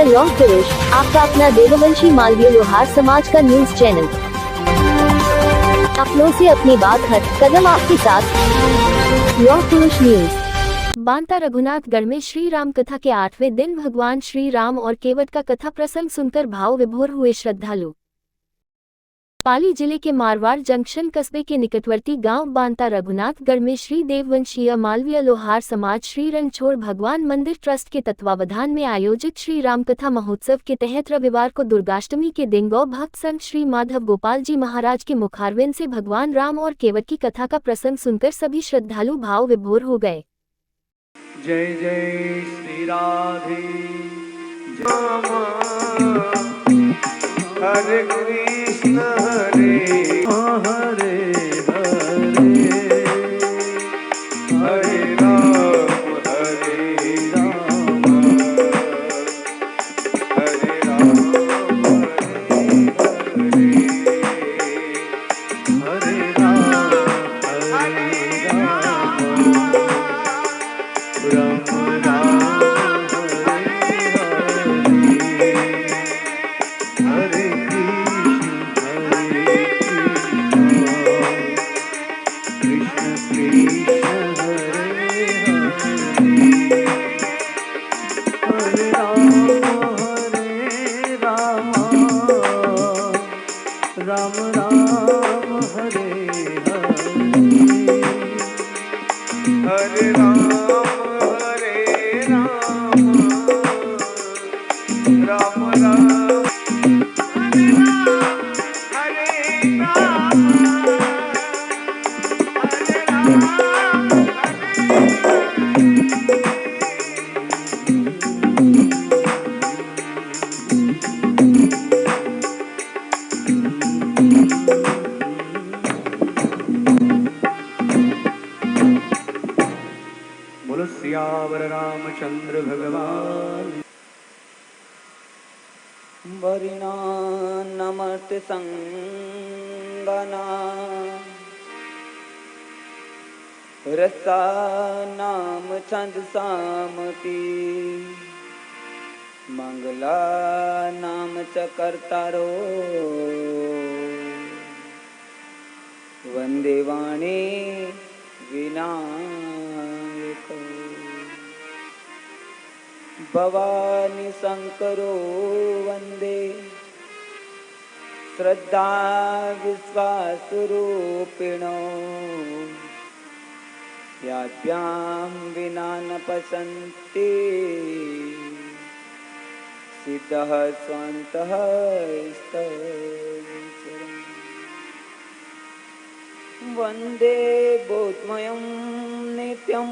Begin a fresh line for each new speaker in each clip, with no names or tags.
लौह पुरुष, आपका अपना देववंशी मालवीय लोहार समाज का न्यूज चैनल। अपनों से अपनी बात हट, कदम आपके साथ। लौह पुरुष न्यूज। बांता रघुनाथगढ़ में श्री राम कथा के 8वें दिन भगवान श्री राम और केवट का कथा प्रसंग सुनकर भाव विभोर हुए श्रद्धालु। पाली जिले के मारवाड़ जंक्शन कस्बे के निकटवर्ती गांव बांता रघुनाथगढ़ में श्री देववंशीय मालवीय लोहार समाज श्री रणछोड़ भगवान मंदिर ट्रस्ट के तत्वावधान में आयोजित श्री राम कथा महोत्सव के तहत रविवार को दुर्गाष्टमी के दिन गौ भक्त संघ श्री माधव गोपाल जी महाराज के मुखारविंद से भगवान राम और केवट की कथा का प्रसंग सुनकर सभी श्रद्धालु भाव विभोर हो गए।
जय जय श्री राधे हरे कृष्ण हरे हरे हरे हरे राम हरे राम हरे राम हरे राम सियावर रामचंद्र भगवान।
वरिणा नमर्त संगना रसा नाम छंद सामपी मंगला नाम चकर्तारो वंदे वाणी विनायक भवानी शंकरो वंदे श्रद्धा विश्वास रूपिणो याभ्यां विना न पसन्ति सिद्धः स्वान्तः वंदे बोधमयं नित्यं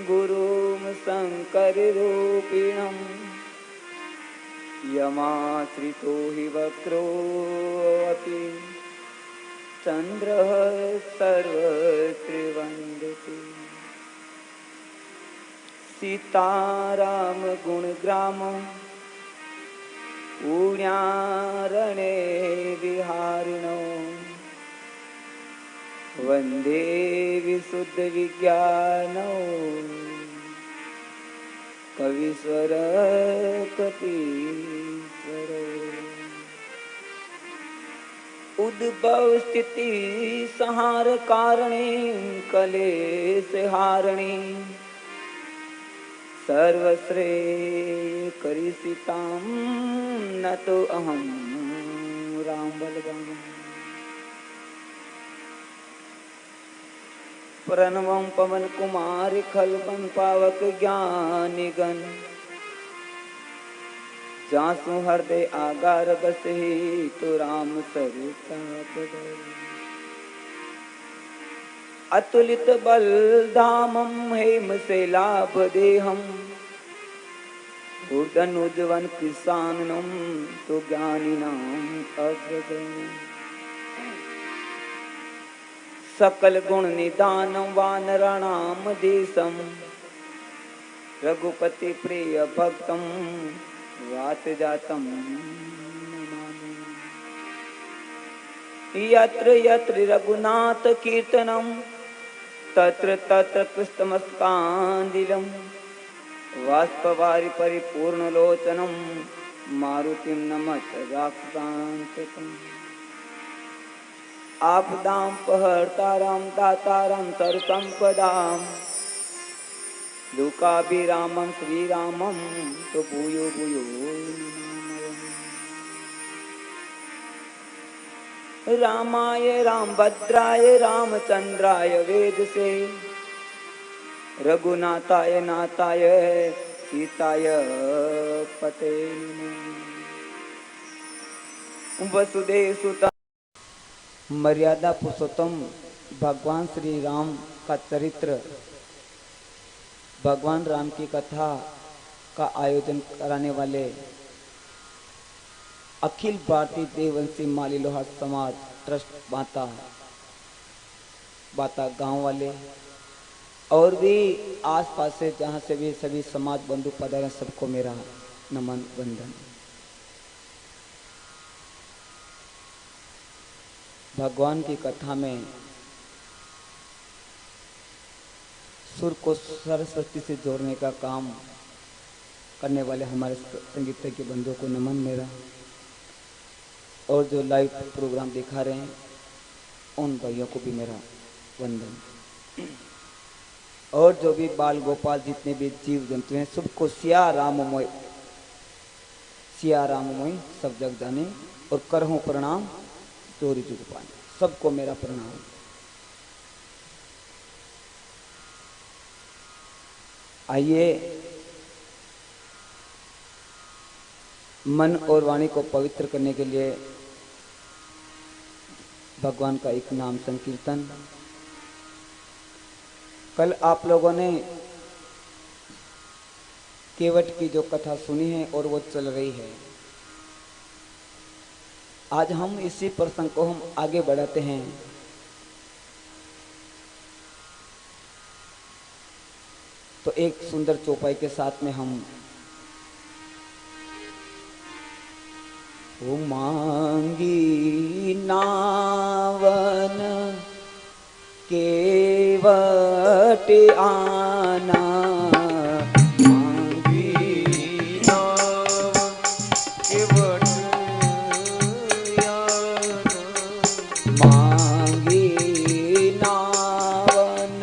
गुरुं शङ्कररूपिणं यमाश्रितो हि वक्रोऽपि चन्द्रः सर्वत्र वन्दति। सीताराम गुणग्राम पुण्यारणे विहारिणो वंदे विशुद्ध विज्ञानो कवीश्वर कपीश्वर उद्भव स्थिति संहार कारणे कलेश हारणे सर्वश्रेय करिष्यतां न तो अहं राम बलवान। प्रणवं पवन कुमार खलबन पावक ज्ञानी गण जासु हृदय आगार बसहि तो राम सरिता पद। अतुलित बल धामं हेम से लाभ देहम उर्दन उद्वन किसानम तो ज्ञानिनाम अग्रगण्य। सकल गुण निदान वानराणाम देशम रघुपति प्रिय भक्तम वात जातम नमामि। यत्र यत्र रघुनाथ कीर्तनम तत्र तत्र कृष्णमस्कांदिलम वाष्पवारि परिपूर्णलोचनं मारुतिं नमत राक्षसान्तकम् आपदां पहर्तारं दातारं सर्वसम्पदां लोकाभिरामं श्रीरामं तो भूयो भूयो नमामि। रामाय रामभद्राय रामचंद्राय वेदसे रघुनाथाय नाथाय सीताय पते नमः। वसुदेव सुता मर्यादा पुरुषोत्तम भगवान श्री राम का चरित्र, भगवान राम की कथा का आयोजन कराने वाले अखिल भारतीय देववंशी माली लोहार समाज ट्रस्ट बाता गांव वाले और भी आसपास से जहां से भी सभी समाज बंधु पधारे, सबको मेरा नमन वंदन। भगवान की कथा में सुर को सरस्वती से जोड़ने का काम करने वाले हमारे संगीत के बंधुओं को नमन मेरा, और जो लाइव प्रोग्राम दिखा रहे हैं उन भाइयों को भी मेरा वंदन, और जो भी बाल गोपाल जितने भी जीव जंतु हैं सबको सिया राममोय सब जग जाने, और करहूं प्रणाम चोरी जुग पाने, सबको मेरा प्रणाम। आइए मन और वाणी को पवित्र करने के लिए भगवान का एक नाम संकीर्तन। कल आप लोगों ने केवट की जो कथा सुनी है और वो चल रही है, आज हम इसी प्रसंग को हम आगे बढ़ाते हैं। तो एक सुंदर चौपाई के साथ में हम ओ मांगी नावन केवट आना,
मांगी नाव केवट आना,
मांगी नावन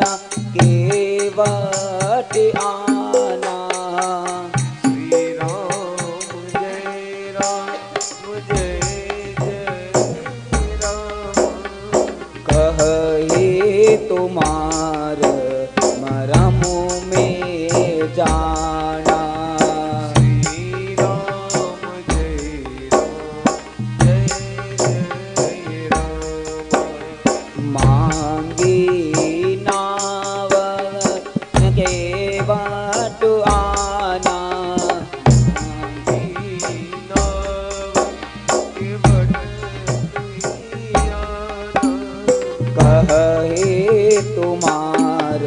केवट आना,
श्री राम जय राम
कहे तुम्हार मरम में जाना,
श्री राम जय राम
मांगी नाव के बाट आना,
मांगी नाव केवट आना,
कहे तुम्हार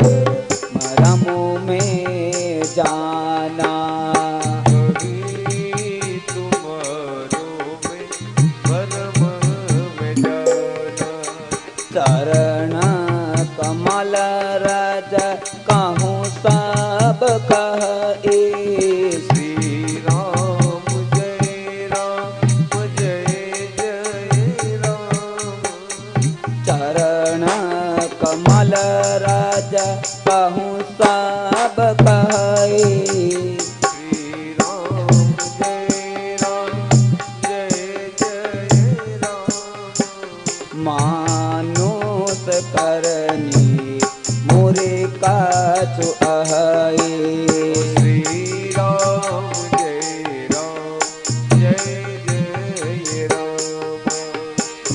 मरम में जाना,
कभी तुम्हारो में भरम में जाना,
चरण कमल रज कहूँ सब कहे,
श्री राम जय राम
चरण कमल रज कहूँ सब कहे,
श्री राम
मानुष करनी मोरे काछु अहै,
श्री राम जय राम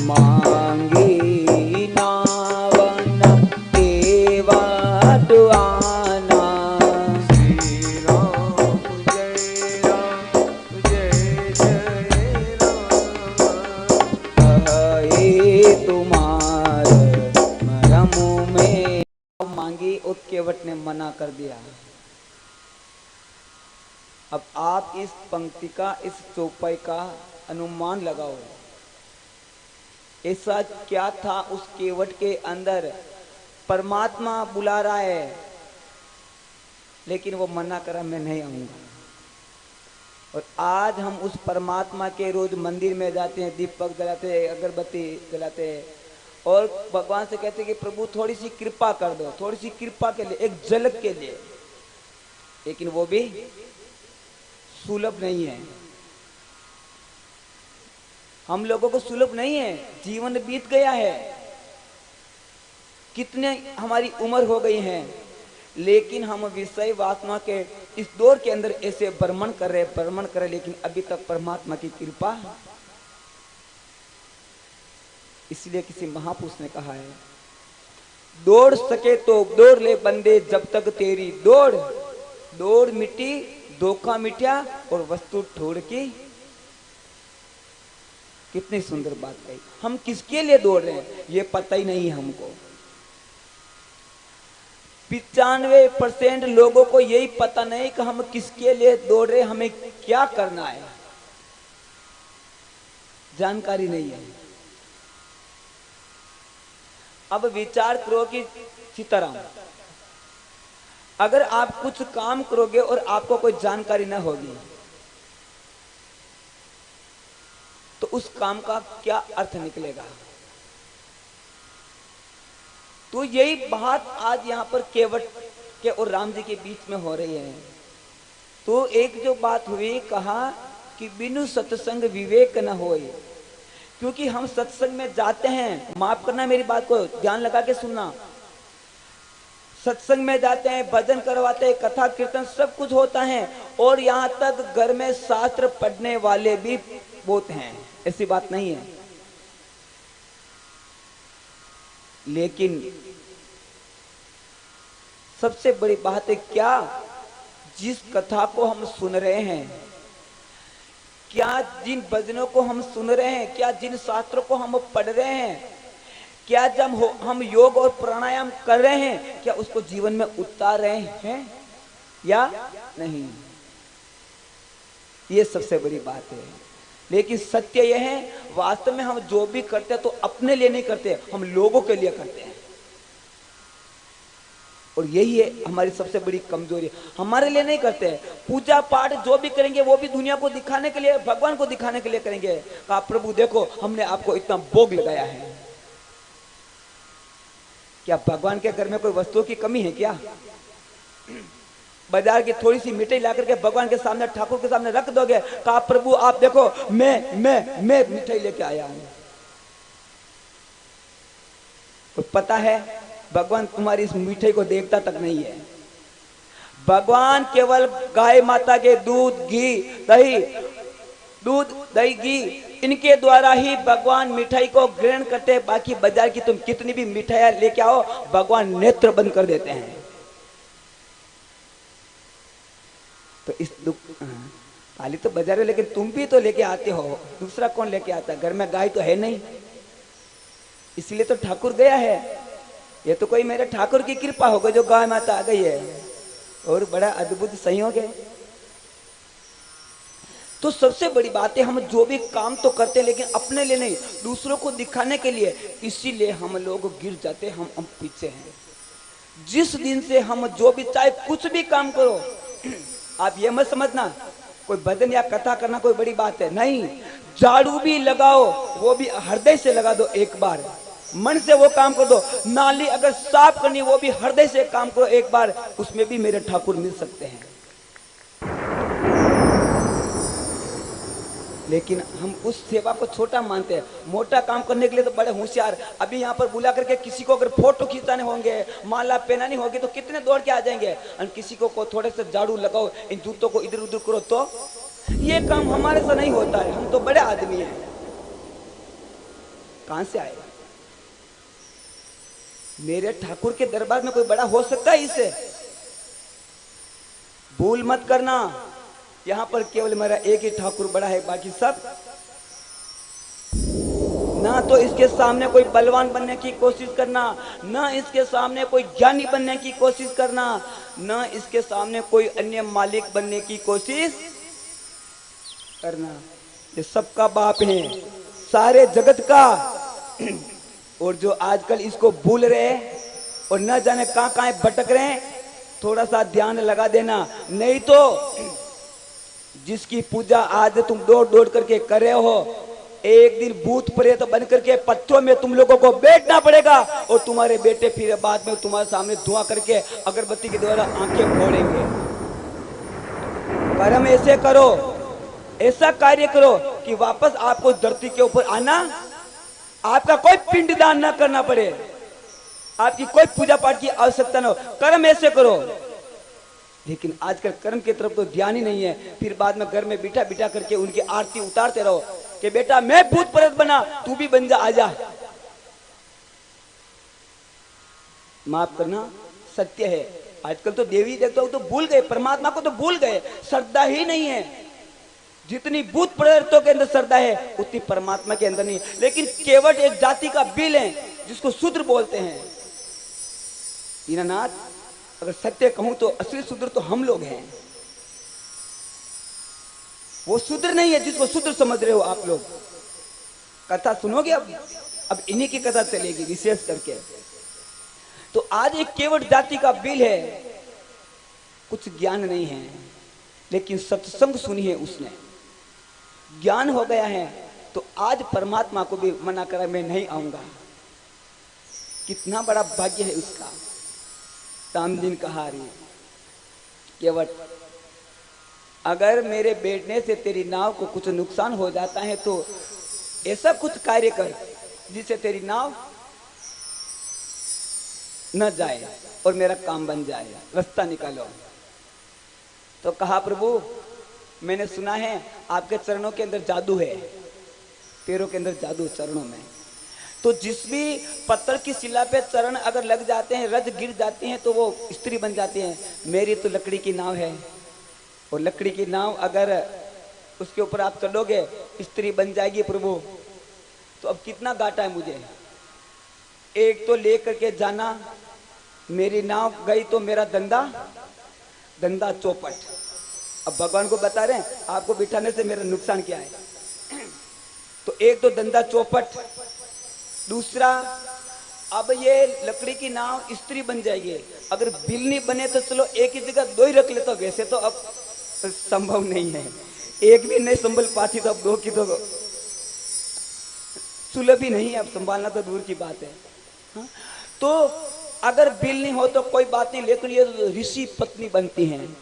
मांगी नावन केवट आना,
श्री राम जय राम
कहे तुम्हार मरम में मांगी, और केवट ने मना कर दिया। अब आप इस पंक्ति का, इस चौपाई का अनुमान लगाओ, ऐसा क्या था उस केवट के अंदर। परमात्मा बुला रहा है लेकिन वो मना करा, मैं नहीं आऊंगा। और आज हम उस परमात्मा के रोज मंदिर में जाते हैं, दीपक जलाते हैं, अगरबत्ती जलाते हैं और भगवान से कहते हैं कि प्रभु थोड़ी सी कृपा कर दो, थोड़ी सी कृपा के लिए, एक झलक के लिए। लेकिन वो भी सुलभ नहीं है, हम लोगों को सुलभ नहीं है। जीवन बीत गया है, कितने हमारी उम्र हो गई है, लेकिन हम विषय वासना के इस दौर के अंदर ऐसे भ्रमण कर रहे, लेकिन अभी तक परमात्मा की कृपा। इसलिए किसी महापुरुष ने कहा है, दौड़ सके तो दौड़ ले बंदे जब तक तेरी दौड़, दौड़ मिटी धोखा मिटा और वस्तु छोड़ की। कितनी सुंदर बात कही। हम किसके लिए दौड़ रहे हैं ये पता ही नहीं है हमको। 95% लोगों को यही पता नहीं कि हम किसके लिए दौड़ रहे, हमें क्या करना है, जानकारी नहीं है। अब विचार करो कि सीताराम, अगर आप कुछ काम करोगे और आपको कोई जानकारी न होगी तो उस काम का क्या अर्थ निकलेगा। तो यही बात आज यहां पर केवट के और राम जी के बीच में हो रही है। तो एक जो बात हुई, कहा कि बिनु सत्संग विवेक न होए। क्योंकि हम सत्संग में जाते हैं, माफ करना मेरी बात को ध्यान लगा के सुनना, सत्संग में जाते हैं, भजन करवाते हैं, कथा कीर्तन सब कुछ होता है और यहां तक घर में शास्त्र पढ़ने वाले भी बहुत हैं, ऐसी बात नहीं है। लेकिन सबसे बड़ी बात है क्या, जिस कथा को हम सुन रहे हैं, क्या जिन भजनों को हम सुन रहे हैं, क्या जिन शास्त्रों को हम पढ़ रहे हैं, क्या जब हम योग और प्राणायाम कर रहे हैं, क्या उसको जीवन में उतार रहे हैं या नहीं, ये सबसे बड़ी बात है। लेकिन सत्य यह है, वास्तव में हम जो भी करते हैं तो अपने लिए नहीं करते, हम लोगों के लिए करते हैं। और यही है हमारी सबसे बड़ी कमजोरी, हमारे लिए नहीं करते। पूजा पाठ जो भी करेंगे वो भी दुनिया को दिखाने के लिए, भगवान को दिखाने के लिए करेंगे। कहा प्रभु देखो हमने आपको इतना भोग लगाया है। क्या भगवान के घर में कोई वस्तुओं की कमी है क्या? बाजार की थोड़ी सी मिठाई ला करके भगवान के सामने, ठाकुर के सामने रख दोगे, कहा प्रभु आप देखो मैं मिठाई लेके आया हूं। तो पता है भगवान तुम्हारी इस मिठाई को देखता तक नहीं है। भगवान केवल गाय माता के दूध दही घी इनके द्वारा ही भगवान मिठाई को ग्रहण करते हैं। बाकी बाजार की तुम कितनी भी मिठाइयां लेके आओ, भगवान नेत्र बंद कर देते हैं। तो इस दुख खाली तो बाजार में, लेकिन तुम भी तो लेके आते हो, दूसरा कौन लेके आता? घर में गाय तो है नहीं, इसलिए तो ठाकुर गया है। ये तो कोई मेरे ठाकुर की कृपा होगा जो गाय माता आ गई है, और बड़ा अद्भुत संयोग है। तो सबसे बड़ी बात है, हम जो भी काम तो करते हैं लेकिन अपने लिए नहीं, दूसरों को दिखाने के लिए। इसीलिए हम लोग गिर जाते, हम पीछे हैं। जिस दिन से हम जो भी, चाहे कुछ भी काम करो, आप ये मत समझना कोई भजन या कथा करना कोई बड़ी बात है, नहीं। झाड़ू भी लगाओ वो भी हृदय से लगा दो, एक बार मन से वो काम कर दो। नाली अगर साफ करनी वो भी हृदय से काम करो एक बार, उसमें भी मेरे ठाकुर मिल सकते हैं। लेकिन हम उस सेवा को छोटा मानते हैं। मोटा काम करने के लिए तो बड़े होशियार, अभी यहाँ पर बुला करके किसी को अगर फोटो खींचाने होंगे, माला पहनानी होगी तो कितने दौड़ के आ जाएंगे। और किसी को थोड़े से झाड़ू लगाओ, इन जूतों को इधर उधर करो, तो ये काम हमारे से नहीं होता है। हम तो बड़े आदमी हैं, कहां से आए? मेरे ठाकुर के दरबार में कोई बड़ा हो सकता है इससे? भूल मत करना, यहां पर केवल मेरा एक ही ठाकुर बड़ा है, बाकी सब ना। तो इसके सामने कोई बलवान बनने की कोशिश करना, ना इसके सामने कोई ज्ञानी बनने की कोशिश करना, ना इसके सामने कोई अन्य मालिक बनने की कोशिश करना। ये सबका बाप है, सारे जगत का। और जो आजकल इसको भूल रहे और न जाने कहां भटक रहे हैं, थोड़ा सा ध्यान लगा देना, नहीं तो जिसकी पूजा आज तुम दौड़ दौड़ करके कर रहे हो, एक दिन भूत प्रेत बन करके पत्थरों में तुम लोगों को बैठना पड़ेगा और तुम्हारे बेटे फिर बाद में तुम्हारे सामने धुआं करके अगरबत्ती के द्वारा आंखें फोड़ेंगे। कर्म ऐसे करो, ऐसा कार्य करो कि वापस आपको धरती के ऊपर आना, आपका कोई पिंडदान न करना पड़े, आपकी कोई पूजा पाठ की आवश्यकता न हो। कर्म ऐसे करो। लेकिन आजकल कर्म की तरफ तो ध्यान ही नहीं है। फिर बाद में घर में बिठा बिठा करके उनकी आरती उतारते रहो कि बेटा मैं भूत प्रेत बना, तू भी बन जा, आजा। माफ करना, सत्य है। आजकल तो देवी देवताओं तो भूल गए, परमात्मा को तो भूल गए, श्रद्धा ही नहीं है। जितनी भूत प्रेतों के अंदर श्रद्धा है उतनी परमात्मा के अंदर नहीं। लेकिन केवट एक जाति का बिल है जिसको शूद्र बोलते हैं। दीनानाथ, अगर सत्य कहूं तो असली शूद्र तो हम लोग हैं, वो शूद्र नहीं है जिसको शूद्र समझ रहे हो आप लोग। कथा सुनोगे अब इन्हीं की कथा चलेगी विशेष करके। तो आज एक केवट जाति का बिल है, कुछ ज्ञान नहीं है, लेकिन सत्संग सुनी है उसने, ज्ञान हो गया है। तो आज परमात्मा को भी मना करा, मैं नहीं आऊंगा। कितना बड़ा भाग्य है उसका। तामदीन कहा रही केवट, अगर मेरे बैठने से तेरी नाव को कुछ नुकसान हो जाता है तो ऐसा कुछ कार्य कर जिससे तेरी नाव न जाए और मेरा काम बन जाए, रास्ता निकालो। तो कहा प्रभु, मैंने सुना है आपके चरणों के अंदर जादू है, पैरों के अंदर जादू, चरणों में। तो जिस भी पत्थर की शिला पे चरण अगर लग जाते हैं, रज गिर जाती हैं, तो वो स्त्री बन जाती हैं। मेरी तो लकड़ी की नाव है, और लकड़ी की नाव अगर उसके ऊपर आप चलोगे स्त्री बन जाएगी प्रभु। तो अब कितना घाटा है मुझे, एक तो ले करके जाना, मेरी नाव गई तो मेरा धंधा चौपट। अब भगवान को बता रहे हैं आपको बिठाने से मेरा नुकसान क्या है। तो एक तो धंधा चौपट, दूसरा अब ये लकड़ी की नाव स्त्री बन जाएगी। अगर बिल नहीं बने तो चलो एक ही जगह दो ही रख लेता, वैसे तो अब संभव नहीं है, एक भी नहीं संभल पाती, तो अब दो की तो सुलभ ही नहीं है, अब संभालना तो दूर की बात है। हाँ? तो अगर बिल नहीं हो तो कोई बात नहीं, लेकिन ये तो ऋषि पत्नी बनती हैं,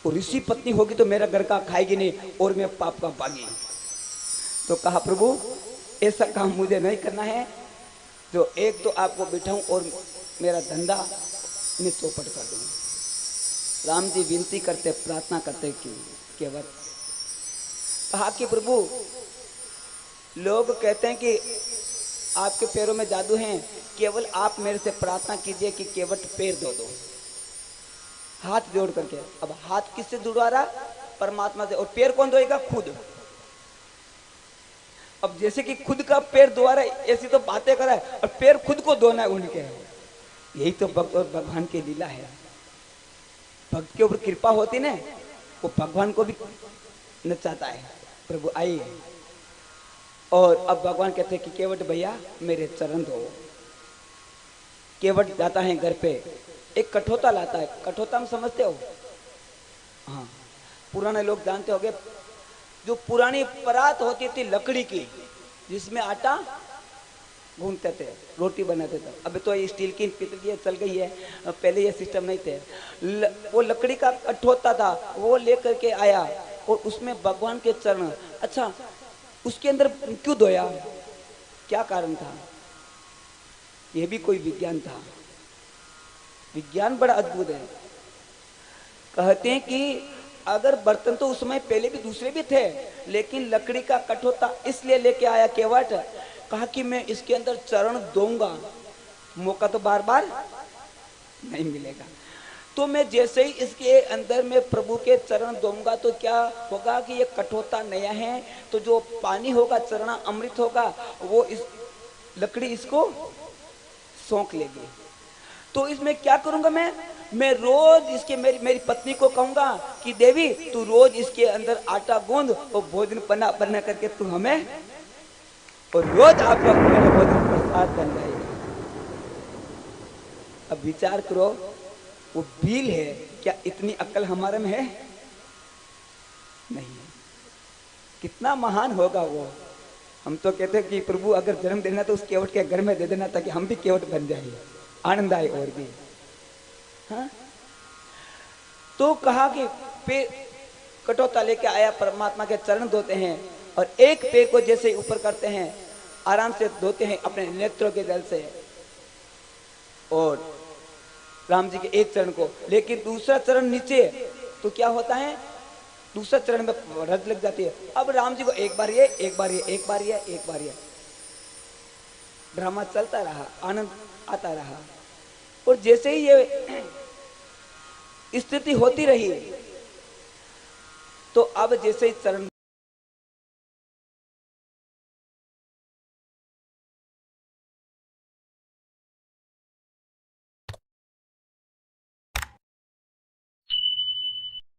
और ऋषि पत्नी होगी तो मेरा घर का खाएगी नहीं और मैं पाप का भागी। तो कहा प्रभु ऐसा काम मुझे नहीं करना है, जो एक तो आपको बिठाऊं और मेरा धंधा मैं चौपट कर दूं। राम जी विनती करते, प्रार्थना करते कि केवल कहा कि प्रभु लोग कहते हैं कि आपके पैरों में जादू है, केवल आप मेरे से प्रार्थना कीजिए कि केवट पैर दो, हाथ जोड़ करके। अब हाथ किससे जुड़वा रहा? परमात्मा से। और पैर कौन धोएगा? खुद। अब जैसे कि खुद का पैर धोआ रहा है, ऐसी तो बातें कर रहा है, और पैर खुद को धोना है उनके। यही तो भक्त और भगवान की लीला है। भक्त के ऊपर कृपा होती ना, वो भगवान को भी नचाता है, प्रभु आइए। और अब भगवान कहते हैं कि केवट भैया मेरे चरण धो। केवट जाता है घर पे, एक कठोता लाता है। कठोता हम समझते हो? हाँ, पुराने लोग जानते होंगे, जो पुरानी परात होती थी लकड़ी की, जिसमें आटा गूंथते थे, रोटी बनाते थे। अभी तो ये स्टील की पितल की चल गई है, पहले ये सिस्टम नहीं थे। वो लकड़ी का कठोता था, वो लेकर के आया और उसमें भगवान के चरण। अच्छा, उसके अंदर क्यों धोया? क्या कारण था? ये भी कोई विज्ञान था। विज्ञान बड़ा अद्भुत है। कहते हैं कि अगर बर्तन तो उस समय पहले भी दूसरे भी थे, लेकिन लकड़ी का कठोता इसलिए लेके आया केवट, कहा कि मैं इसके अंदर चरण दूंगा, मौका तो बार बार नहीं मिलेगा। तो मैं जैसे ही इसके अंदर में प्रभु के चरण दूंगा तो क्या होगा कि ये कठोता नया है, तो जो पानी होगा, चरणा अमृत होगा, वो इस लकड़ी इसको सोख लेगी। तो इसमें क्या करूंगा मैं रोज इसके मेरी पत्नी को कहूंगा कि देवी तू रोज इसके अंदर आटा गूंद और भोजन बना करके तू हमें, और रोज आपका मेरा भोजन प्रसाद बन जाएगा। अब विचार करो, वो भील है, क्या इतनी अक्ल हमारे में है? नहीं है। कितना महान होगा वो। हम तो कहते हैं कि प्रभु अगर जन्म देना तो उस केवट के घर में दे देना, ताकि हम भी केवट बन जाए, आनंद आए और भी। हाँ? तो कहा कि कटोता लेके आया, परमात्मा के चरण धोते हैं, और एक पैर को जैसे ही ऊपर करते हैं, आराम से धोते हैं अपने नेत्रों के जल से, और राम जी के एक चरण को, लेकिन दूसरा चरण नीचे, तो क्या होता है, दूसरा चरण में रज लग जाती है। अब राम जी को एक बार ये, एक बार ये, एक बार ये, एक बार ये, ड्रामा चलता रहा, आनंद आता रहा। और जैसे ही ये स्थिति होती रही, तो अब जैसे ही चरण